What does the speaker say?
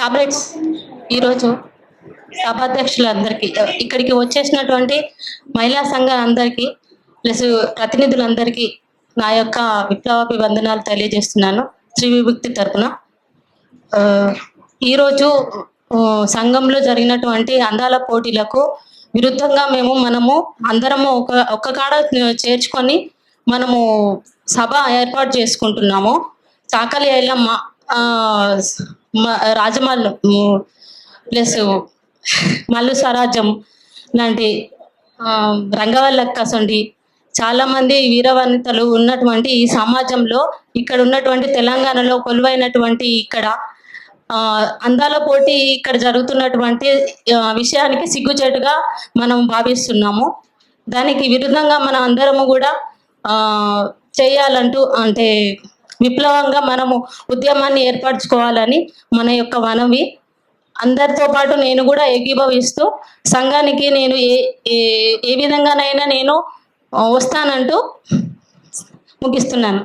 Comrades, ఈరోజు సభాధ్యక్షులందరికీ, ఇక్కడికి వచ్చేసినటువంటి మహిళా సంఘాలందరికీ ప్లస్ ప్రతినిధులందరికీ నా యొక్క విప్లవాభివందనాలు తెలియజేస్తున్నాను శ్రీ విభక్తి తరపున. ఈరోజు సంఘంలో జరిగినటువంటి అందాల పోటీలకు విరుద్ధంగా మనము అందరము ఒక్క కాడ చేర్చుకొని మనము సభ ఏర్పాటు చేసుకుంటున్నాము. చాకలి ఐలమ్మ, రాజమల్లు ప్లస్ మల్లు స్వరాజ్యం లాంటి రంగవల్లక్కసండి చాలామంది వీరవనితలు ఉన్నటువంటి ఈ సమాజంలో ఇక్కడ ఉన్నటువంటి తెలంగాణలో కొలువైనటువంటి ఇక్కడ అందాల పోటీ ఇక్కడ జరుగుతున్నటువంటి విషయానికి సిగ్గుచేటుగా మనం భావిస్తున్నాము. దానికి విరుద్ధంగా మనం అందరము కూడా చేయాలంటూ అంటే విప్లవంగా మనము ఉద్యమాన్ని ఏర్పరచుకోవాలని మన యొక్క మనవి. అందరితో పాటు నేను కూడా ఏకీభవిస్తూ సంఘానికి నేను ఏ విధంగానైనా నేను వస్తానంటూ ముగిస్తున్నాను.